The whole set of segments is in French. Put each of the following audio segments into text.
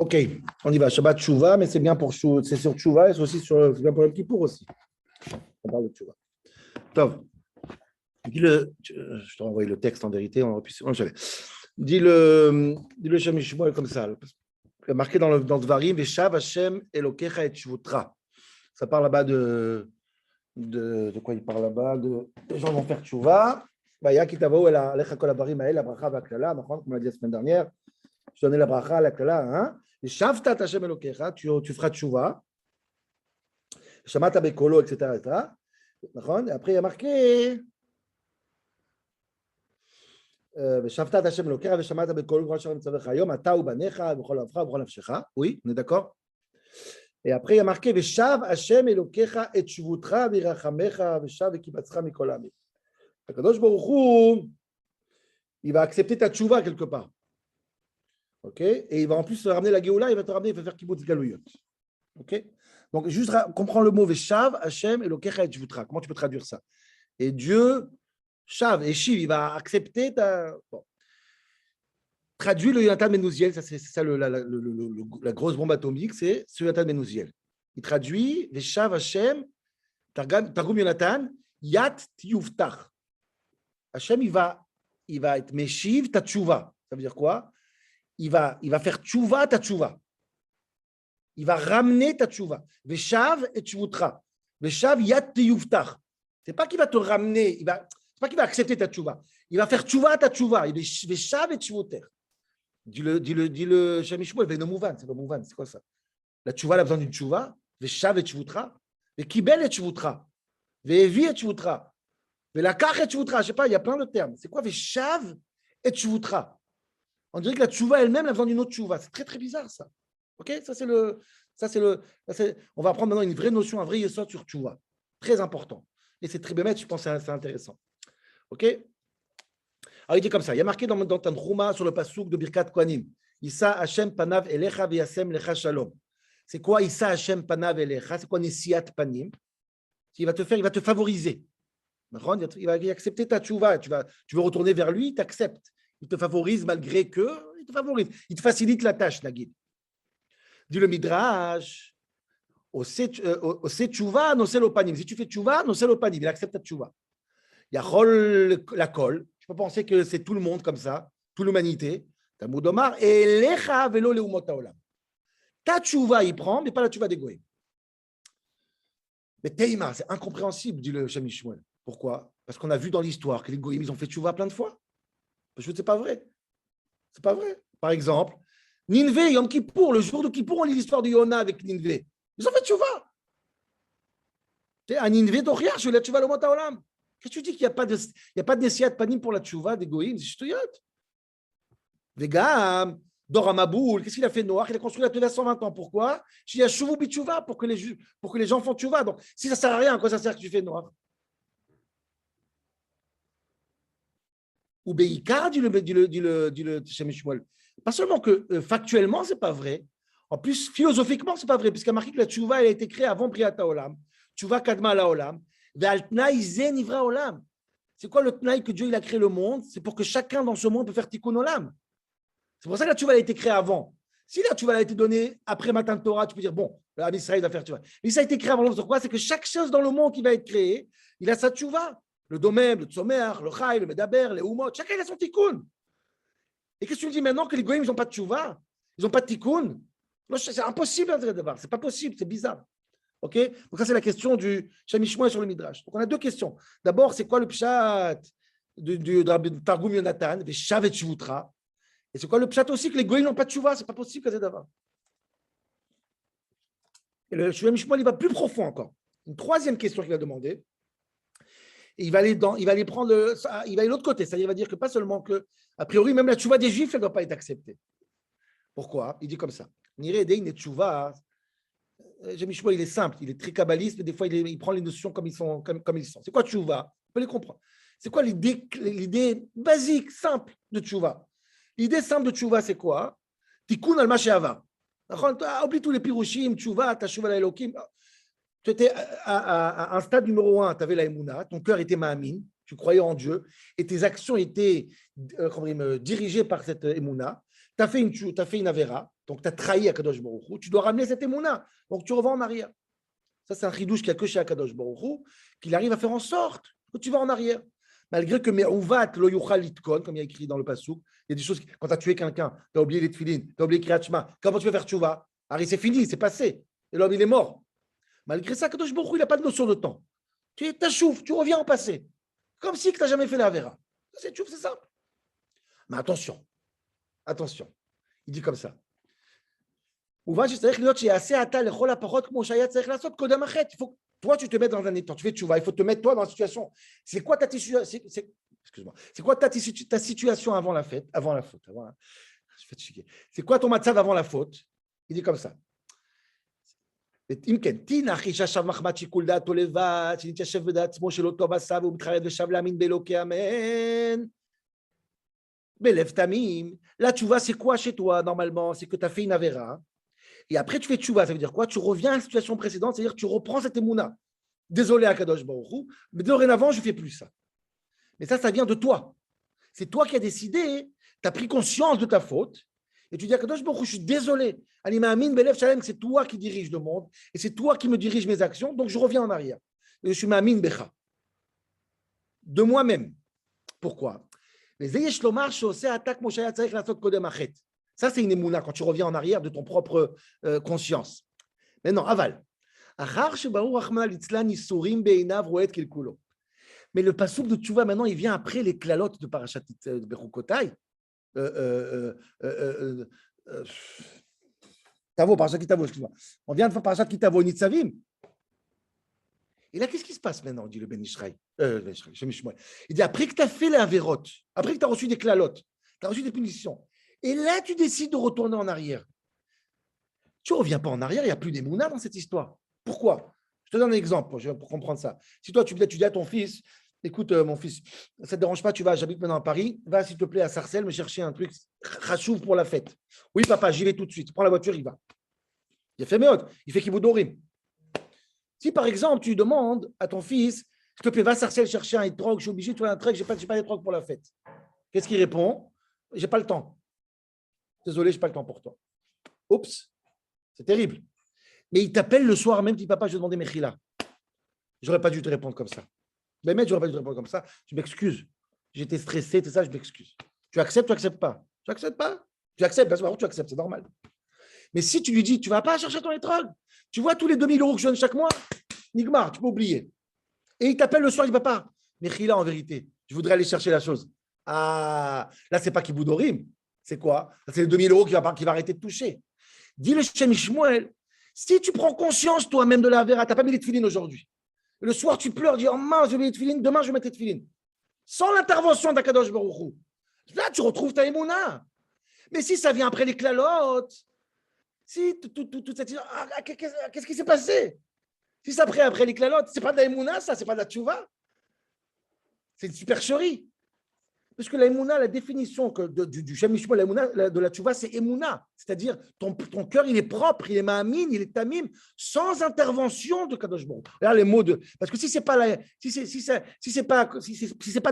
Ok, on y va. Shabbat Tchouva, mais c'est bien pour c'est sur Tchouva et c'est aussi c'est bien pour le Kippour aussi. On parle de Tchouva. Tov. Je t'ai envoyé le texte en vérité, on aurait pu. Dis-le Shem Yishmael comme ça. Il marqué dans le Dvarim, Veshav Hashem Elokecha et Tshvutra. Ça parle là-bas de quoi il parle là-bas les gens vont faire Tchouva. Vaya kitavo el alecha kol habarim hael, la bracha v'aklala, comme on l'a dit la semaine dernière. Je donnais la bracha, la klala, hein. Et Shavtat Hashem Elokecha, tu feras Tchouva. Shamata bekolo, etc. Et après, il y a marqué ושבת השם אלוקיך ושמעת בקול גדול אשר מצווך היום אתה ובניך ובכל אוהבך ובכל נפשך. Oui, on est d'accord? Et après, il y a marqué ושב השם אלוקיך את שבותך וירחמך ושב וקיבצך מכל העמים. הקדוש ברוך הוא, il va accepter ta tchouva quelque part. Ok? Et il va en plus te ramener la Géoula, il va te ramener, il va faire kibbutz galouyot. Ok? Donc, juste comprends le mot Veshav Hashem Elokecha et Shvutra. Comment tu peux traduire ça? Et Dieu, Shav et Shiv, il va accepter ta. Bon. Traduit le Yonatan Menouziel, ça c'est ça la grosse bombe atomique, c'est ce Yonatan Menouziel. Il traduit Veshav Hashem, Targum Yonatan, Yat Tiyuftach. Hashem, il va être Meshiv ta tchouva. Ça veut dire quoi? Il va faire tchouva ta tchouva. Il va ramener ta tchouva. Veshav et tchouvutra. Veshav Yat Tiyuftach. C'est pas qu'il va te ramener, c'est pas qu'il va accepter ta tchouva. Il va faire tchouva ta tchouva. Il va Veshav et tchouvuter. Dis-le, Shem Yishmael, Venomouvan, c'est pas mouvan, c'est quoi ça? La tchouva, elle a besoin d'une tchouva, Veshav et tchouvutra, Vekibel et tchouvutra, Vevi et tchouvutra, Velakach et tchouvutra, je sais pas, il y a plein de termes. C'est quoi Veshav et tchouvutra? On dirait que la tchouva elle-même a besoin d'une autre tchouva. C'est très très bizarre ça. Ok, on va apprendre maintenant une vraie notion, un vrai yesod sur tchouva. Très important. Et c'est très bémet, je pense que c'est intéressant. Ok? Alors il dit comme ça, il y a marqué dans Tanchuma sur le pasouk de Birkat Kohanim, Issa Hashem panav elecha v'yasem lecha shalom. C'est quoi Issa Hashem panav elecha? C'est quoi Nesiat panim? Il va te favoriser. Il va accepter ta tchouva. Tu veux retourner vers lui, il t'accepte. Il te favorise malgré que, il te favorise. Il te facilite la tâche, Nagid. Dit le Midrash, Ose tchouva, nosé l'opanim. Si tu fais tchouva, nosé l'opanim. Il accepte ta tchouva. Yachol la kol. Tu peux penser que c'est tout le monde comme ça, toute l'humanité. Talmud Omar, et lecha velo leumot haolam. Ta tchouva, il prend, mais pas la tchouva des goïms. Mais Teima, c'est incompréhensible, dit le Shem Yishmael. Pourquoi? Parce qu'on a vu dans l'histoire que les goïms, ils ont fait tchouva plein de fois. Parce que c'est pas vrai. C'est pas vrai. Par exemple, Ninvé, Yom Kippour, le jour de Kippour, on lit l'histoire de Yona avec Ninvé. Ils ont fait tchouva. À Ninvé, Doria, je la tchouva leumot haolam. Qu'est-ce que tu dis qu'il n'y a pas de Nesiat Panim pour la tchouva des goïms? C'est ch'touyot. Vegam, Dor Amaboul, qu'est-ce qu'il a fait Noach? Il a construit la Teva 120 ans. Pourquoi? Il y a Chouvou Bitchouva pour que les gens font tchouva. Donc, si ça ne sert à rien, à quoi ça sert que tu fais Noach? Ou Beïka, dit le Shem Yishmael. Pas seulement que factuellement, ce n'est pas vrai. En plus, philosophiquement, ce n'est pas vrai, puisqu'il y a marqué que la tchouva elle a été créée avant Briata Olam. Tchouva Kadma la Olam. C'est quoi le tnaï que Dieu il a créé le monde? C'est pour que chacun dans ce monde peut faire tikkun olam. C'est pour ça que la tchouva a été créée avant. Si la tchouva a été donnée après Matan Torah, tu peux dire bon, l'Am Israël va faire tchouva. Mais ça a été créé avant. Pourquoi? C'est que chaque chose dans le monde qui va être créée, il a sa tchouva. Le domem, le tzomer, le chai, le medaber, les umot, chacun il a son tikkun. Et qu'est-ce que tu me dis maintenant que les goyim ils n'ont pas de tchouva? Ils n'ont pas de tikkun? C'est impossible de voir. C'est pas possible, c'est bizarre. Ok, donc ça c'est la question du Shem Yishmael sur le Midrash. Donc on a deux questions. D'abord, c'est quoi le pshat du Targum Yonatan, Veshav et Tchouvutra? Et c'est quoi le pshat aussi que les goïms n'ont pas de tchouva? C'est pas possible d'avoir. Et le Shem Yishmael il va plus profond encore. Une troisième question qu'il va demander. Et il va aller de l'autre côté. C'est-à-dire il va dire que pas seulement que, a priori, même la tchouva des Juifs elle ne doit pas être acceptée. Pourquoi? Il dit comme ça. Nire dein tchouva. Shem Yishmael, il est simple, il est très kabbaliste, mais des fois, il prend les notions comme ils sont. C'est quoi tchouva? On peut les comprendre. C'est quoi l'idée basique, simple de tchouva? L'idée simple de tchouva, c'est quoi? Tikkun al mashava. Oublie tous les pirouchim, tchouva, tachouva la Elokim. Tu étais à un stade numéro 1, tu avais la Emouna, ton cœur était ma'amin, tu croyais en Dieu, et tes actions étaient dirigées par cette Emouna. Tu as fait une avéra, donc tu as trahi Akadosh Baruch Hu, tu dois ramener cette émouna, donc tu reviens en arrière. Ça, c'est un chidouche qu'il y a que chez Akadosh Baruch Hu, qu'il arrive à faire en sorte que tu vas en arrière. Malgré que Me'uvat lo yuchal litkon, comme il y a écrit dans le Passouk, il y a des choses, quand tu as tué quelqu'un, tu as oublié les tefilines, tu as oublié Kriyat Shema, comment tu vas faire tchouva? Alors c'est fini, c'est passé, et l'homme il est mort. Malgré ça, Akadosh Baruch Hu, il n'a pas de notion de temps. Tu t'achouves, tu reviens au passé, comme si tu n'as jamais fait la vera. C'est tchouf, c'est simple. Mais attention, il dit comme ça. Il faut que toi, tu te mets dans un état, tu fais tchouva, il faut te mettre toi dans la situation. C'est quoi ta excuse-moi, c'est quoi ta situation avant la fête, avant la faute, je suis fatigué. C'est quoi ton matzav avant la faute? Il dit comme ça. אם כן, תינח איש השב מחמת שיקול דעתו לבד, שנתיישב בדעצמו שלא טוב עשה והוא מתחרט ושב להאמין באלוקי אמן. בלב תמים, la tchouva, c'est quoi chez toi normalement? C'est que tu as fait une avéra. Et après, tu fais tchouva, ça veut dire quoi? Tu reviens à la situation précédente, c'est-à-dire que tu reprends cette émouna. Désolé à Kadosh Baruch Hu, mais dorénavant, je ne fais plus ça. Mais ça vient de toi. C'est toi qui as décidé, tu as pris conscience de ta faute, et tu dis à Kadosh Baruch Hu, je suis désolé. Animamin Belev Shalem, c'est toi qui diriges le monde, et c'est toi qui me dirige mes actions, donc je reviens en arrière. Et je suis Ma'amin Becha. De moi-même. Pourquoi? Ça, c'est une émouna quand tu reviens en arrière de ton propre conscience. Mais non, aval. Mais le passouk de Tchouva, maintenant, il vient après les klalotes de Parashat Bechukotai. Tavo, Parashat Kitavo, excuse-moi. On vient de faire Parashat Kitavo, Nitzavim. Et là, qu'est-ce qui se passe maintenant, dit le Ben Ishraï. Il dit, après que tu as fait la vérote, après que tu as reçu des klalotes, tu as reçu des punitions, et là, tu décides de retourner en arrière. Tu ne reviens pas en arrière, il n'y a plus d'émouna dans cette histoire. Pourquoi? Je te donne un exemple pour comprendre ça. Si toi, tu dis à ton fils, écoute, mon fils, ça ne te dérange pas, j'habite maintenant à Paris, va s'il te plaît à Sarcelles me chercher un truc rachouf pour la fête. Oui, papa, j'y vais tout de suite. Prends la voiture, il va. Il a fait méot, il fait kiboudorim. Si par exemple, tu demandes à ton fils, s'il te plaît, va à Sarcelles chercher un trog, je suis obligé de trouver un trog, je n'ai pas les trogs pour la fête. Qu'est-ce qu'il répond? Je n'ai pas le temps. Désolé, je n'ai pas le temps pour toi. Oups, c'est terrible. Mais il t'appelle le soir même, il dit papa, je vais demander Mechila. Je n'aurais pas dû te répondre comme ça. Mais mec, je n'aurais pas dû te répondre comme ça. Je m'excuse. J'étais stressé, tout ça, je m'excuse. Tu acceptes, tu n'acceptes pas? Tu n'acceptes pas? Tu acceptes, parce que tu acceptes, c'est normal. Mais si tu lui dis, tu ne vas pas chercher ton étrog, tu vois tous les 2000 € que je donne chaque mois, Nigmar, tu peux oublier. Et il t'appelle le soir, il ne va pas. Mechila, en vérité, je voudrais aller chercher la chose. Ah, là, ce n'est pas Kiboudorim. C'est quoi? C'est les 2000 € qui va arrêter de toucher. Dis le Shem Shmuel, si tu prends conscience toi-même de la vera, tu n'as pas mis les tefilines aujourd'hui. Le soir, tu pleures, dis, oh mince, j'ai mis les tefilines, demain, je vais mettre les tefilines. Sans l'intervention d'Akadosh Baruch Hu. Là, tu retrouves ta émouna. Mais si ça vient après les klalotes, si toute cette histoire, qu'est-ce qui s'est passé? Si ça après les klalotes, ce n'est pas de la émouna, ça, ce n'est pas de la tchouva. C'est une supercherie. Parce que la émouna, la définition du Shem Mishmo, la émouna, de la tchouva, c'est émouna. C'est-à-dire, ton cœur, il est propre, il est ma'amin, il est tamim, sans intervention de Kadosh Baruch Hu. Là, les mots de. Parce que si c'est pas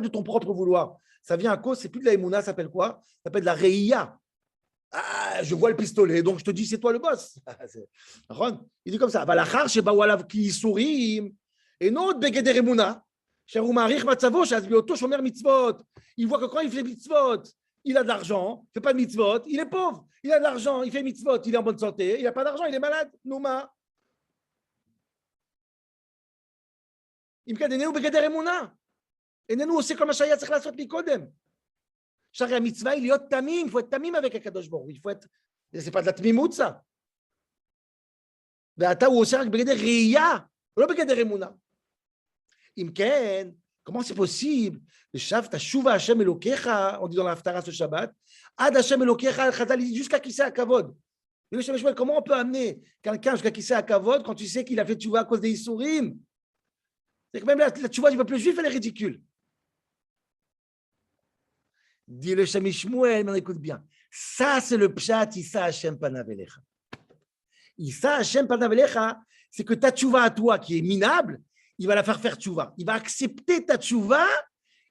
de ton propre vouloir, ça vient à cause, c'est plus de la émouna, ça s'appelle quoi? Ça s'appelle de la reïya. Ah, je vois le pistolet, donc je te dis, c'est toi le boss. Il dit comme ça. Valachar, sheba walav ki yisurim, et non begeder émouna. Il voit que quand il fait mitzvot, il a de l'argent, il ne fait pas de mitzvot, il est pauvre, il a de l'argent, il fait mitzvot, il est en bonne santé, il n'a pas d'argent, il est malade. Nouma. Il me dit, nous, c'est comme Shaya צריך לעשות מקודם. שהרי המצווה היא להיות תמים, il faut être תמים avec הקדוש ברוך הוא, il faut être, c'est pas de la תמימות ça. ואתה הוא עושה רק בגדר ראייה, לא בגדר אמונה. אם כן, comment c'est possible? ושבת שובה השם אלוקיך, on dit dans l'Haftara ce Shabbat, עד השם אלוקיך על חז"ל, jusqu'à qui c'est à Kavod. Comment on peut amener quelqu'un jusqu'à qui c'est à Kavod quand tu sais qu'il a fait tchouva à cause des Issourim? C'est que même la tchouva du peuple juif, elle est ridicule. Dit le Shem Shmuel, mais écoute bien. Ça, c'est le pshat Issa Hashem Panav Elecha. Issa Hashem Panav Elecha, c'est que ta tchouva à toi qui est minable, il va la faire tchouva. Il va accepter ta tchouva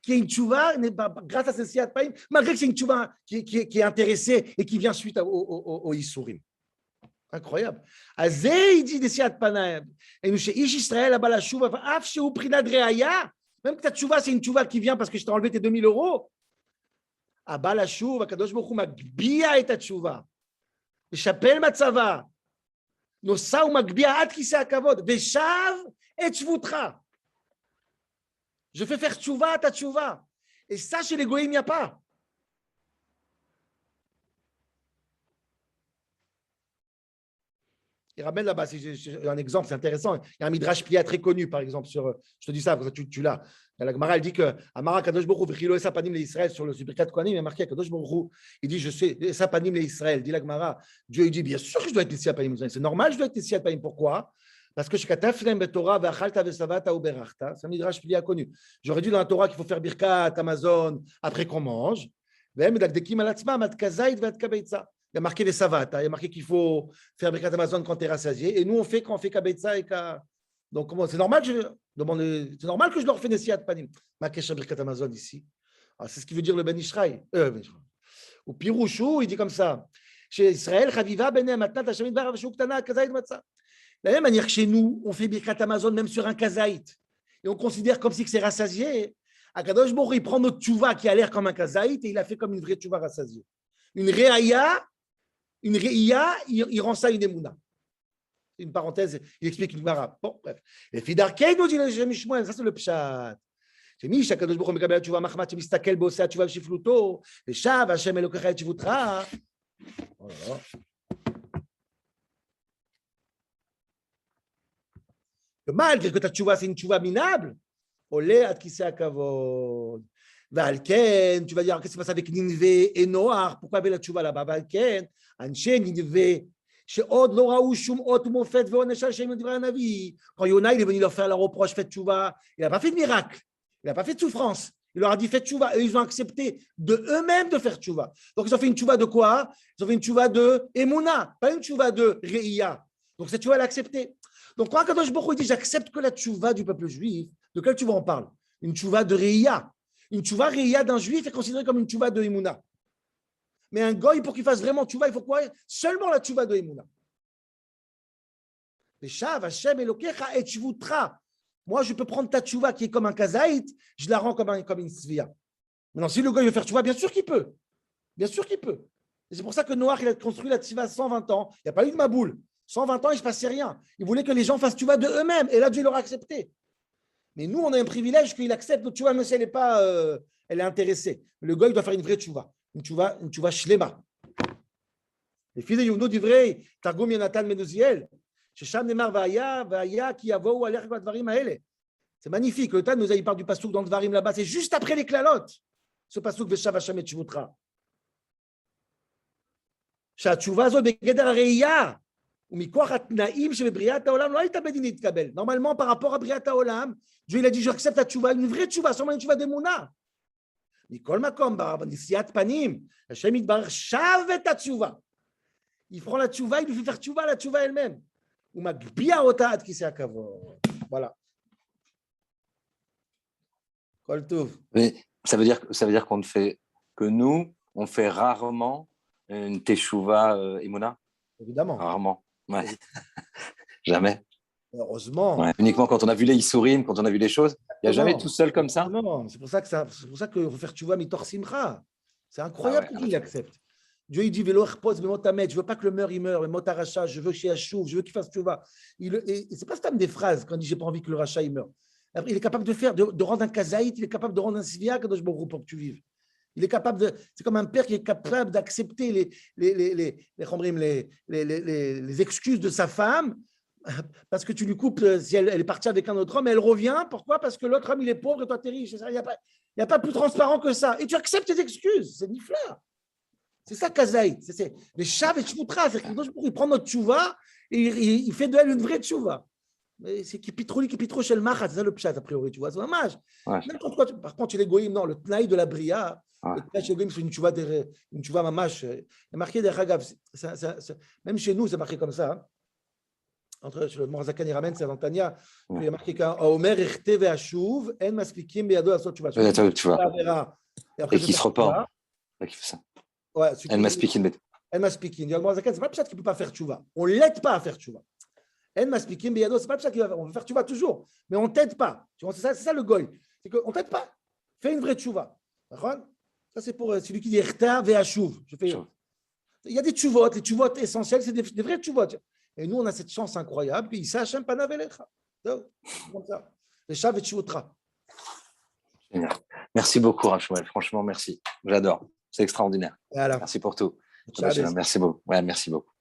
qui est une tchouva grâce à ce Siyat Panim, malgré que c'est une tchouva qui est intéressée et qui vient suite au Issourim. Incroyable. Azé, il dit des Siyat Panim. Et nous, chez Ish Israël, là-bas, la tchouva, af chez Uprinad Reaya, même que ta tchouva, c'est une tchouva qui vient parce que je t'ai enlevé tes 2000 euros. Abba la tchouva, Kadosh Baruch Hu magbia et ta tchouva. Chapel Matzava. Nosa ou magbia ad kiseh hakavod. Veshav et shvutra. Je fais faire tchouva à ta tchouva. Et ça, chez les goïms, il n'y a pas. Il ramène là-bas, c'est un exemple, c'est intéressant. Il y a un midrash plia très connu, par exemple, sur, je te dis ça, parce que tu l'as. La Gemara, elle dit que Amara Kadosh Baruch Hu v'chilo sapanim le Israël sur le Birkat Kohanim, il y a marqué Kadosh Baruch Hu, il dit je sais sapanim le Israël, dit la Gemara. Dieu il dit bien sûr que je dois être ici à Panim, c'est normal, je dois être ici à Panim. Pourquoi? Parce que chez Kataflem beTorah ve'achalta ve'savata u'berachta, c'est un midrash plia connu. J'aurais dit dans la Torah qu'il faut faire Birkat Amazon après qu'on mange. Ve'em medakdekim al atzmam ad kazait ve'ad kabeitza. Il y a marqué les savata, il y a marqué qu'il faut faire Birkat Amazon quand tu es rassasié. Et nous, on fait quand on fait Kabetza et Ka. Donc, c'est normal que je demande, c'est normal que je leur fais des Siyat Panim. Ma question Birkat Amazon ici. Alors, c'est ce qui veut dire le Ben Ishraï. Ou Pirouchou, il dit comme ça. Chez Israël, Chaviva, Benem, Matnat, Hachamid, Bar, Shuktana, Kazaït, Matza. De la même manière que chez nous, on fait Birkat Amazon même sur un Kazaït. Et on considère comme si c'est rassasié. Akadosh Baruch Hu, il prend notre tchouva qui a l'air comme un Kazaït et il a fait comme une vraie tchouva rassasiée. Une réaïa. Une réia, il rend ça une émouna. Une parenthèse, il explique une mara. Bon, bref. Et Fidarkei nous dit le Shemishmoel, ça c'est le pshat. Shemish, Akadosh Baruch Hu mekabel tchouva machmat, shemistakel boseh tchouva v'shifluto, veshav Hashem Elokecha et tshvutra. Oh là là. Que malgré que ta tchouva c'est une tchouva minable, olé ad kiseh hakavod. Valken, tu vas dire qu'est-ce qui se passe avec Ninvé et Noach? Pourquoi avait la tchouva là-bas? Valken, Anché Ninvé, chez Od, Laura Ouchoum, Ot, Mofet, Véonechal, Shem, Divra Navi. Quand Yona, il est venu leur faire la reproche, faites tchouva, il n'a pas fait de miracle, il n'a pas fait de souffrance. Il leur a dit faites tchouva. Et ils ont accepté de eux-mêmes de faire tchouva. Donc ils ont fait une tchouva de quoi? Ils ont fait une tchouva de Emouna, pas une tchouva de Reïa. Donc cette tchouva, elle a accepté. Donc quand Kadosh Baruch Hu dit j'accepte que la tchouva du peuple juif, de quelle tchouva on parle? Une tchouva de Reïa. Une tchouva réia d'un juif est considérée comme une tchouva de Emouna. Mais un goy, pour qu'il fasse vraiment tchouva, il faut quoi? Seulement la tchouva de Emouna. Veshav Hashem Elokecha et shvutra. Moi, je peux prendre ta tchouva qui est comme un kazaït, je la rends comme une svia. Maintenant, si le goy veut faire tchouva, bien sûr qu'il peut. Bien sûr qu'il peut. Et c'est pour ça que Noach, il a construit la tchouva 120 ans. Il n'y a pas eu de maboule. 120 ans, il ne se passait rien. Il voulait que les gens fassent tchouva de eux-mêmes. Et là, Dieu leur a accepté. Mais nous, on a un privilège qu'il accepte notre tchouva, même si elle n'est pas, elle est intéressée. Le goy doit faire une vraie tchouva, une tchouva shlema. Les fils de Younou du vrai, Targum Yonatan Menuziel, Shesham Nemar Vaya, qui avo alech vadvarim aele. C'est magnifique. Le Tan nous a il parle du pasouk dans le Dvarim là-bas. C'est juste après les klalotes. Ce pasouk Veshav Hashem et Shvutra. Shatchouva zo begeder reiya. Normalement, par rapport à Briat Haolam, Dieu il a dit j'accepte la tchouva, une vraie tchouva, sûrement une tchouva d'Emouna. Mikol Makom, Siyat Panim, Hashem Yitbarach shav et tchouva. Il prend la tchouva, il lui fait faire tchouva, la tchouva elle-même. Ou magbia ota ad kiseh hakavod. Voilà. Kol tov. Mais ça veut dire qu'on ne fait que nous, on fait rarement une teshuva Emouna. Évidemment. Rarement. Ouais. Jamais. Heureusement. Ouais. Uniquement quand on a vu les Issourim, quand on a vu les choses. Il n'y a jamais tout seul comme ça. Non, c'est pour ça qu'il faut faire tchouva mitor simcha. C'est incroyable qu'il accepte. Dieu il dit Velo erpos bemotamet. Je veux pas que le meurt, il meurt. Mot aracha, je veux chez Ashouv, je veux qu'il fasse tchouva. Et c'est pas seulement des phrases quand il dit j'ai pas envie que le rachat il meure. Après, il est capable de rendre un kazaït, il est capable de rendre un sivia pour que tu vives. Il est capable de. C'est comme un père qui est capable d'accepter les excuses de sa femme parce que tu lui coupes si elle est partie avec un autre homme et elle revient. Pourquoi? Parce que l'autre homme il est pauvre et toi t'es riche. Il n'y a pas plus transparent que ça. Et tu acceptes tes excuses. C'est nifla. C'est ça kazaït. C'est les chav et shvutra. Il prend notre tchouva et il fait de elle une vraie tchouva. Mais c'est qui pitro chez le machat. C'est ça le pshat a priori. Tu vois, c'est dommage. Ouais. Par contre, chez les goïms, non, le tnaï de la bria. Ouais. Chez les goïms, c'est une tchouva mamash. Il y a marqué des ragav. Même chez nous, c'est marqué comme ça. entre le Morazakan il ramène, c'est dans Tania, il y a marqué qu'Omer Echte ve'ashuv, en maspikim beyado asot tshuva. Tu vois. Et qui se repent. Qui fait ça. Ouais, El Maspikin. En maspikin. Il y a le Morazakan, c'est pas peut-être qu'il ne peut pas faire tshuva. On ne l'aide pas à faire tshuva. En maspikim beyado, c'est pas peut-être qu'il va faire. On va faire tshuva toujours, mais on ne t'aide pas. C'est ça le goy. C'est qu'on ne t'aide pas. Fais une vraie tshuva. D'accord? Ça, c'est pour celui qui dit Echte ve'ashuv. Il y a des tshuvot, les tshuvot essentiels, c'est des vrais tshuvot. Et nous, on a cette chance incroyable qu'il sache un panavelecha. Comme ça. Les chav et tshuvotcha. Génial. Merci beaucoup, Rachel. Franchement, merci. J'adore. C'est extraordinaire. Voilà. Merci pour tout. Ciao, Merci beaucoup. Ouais, merci beaucoup.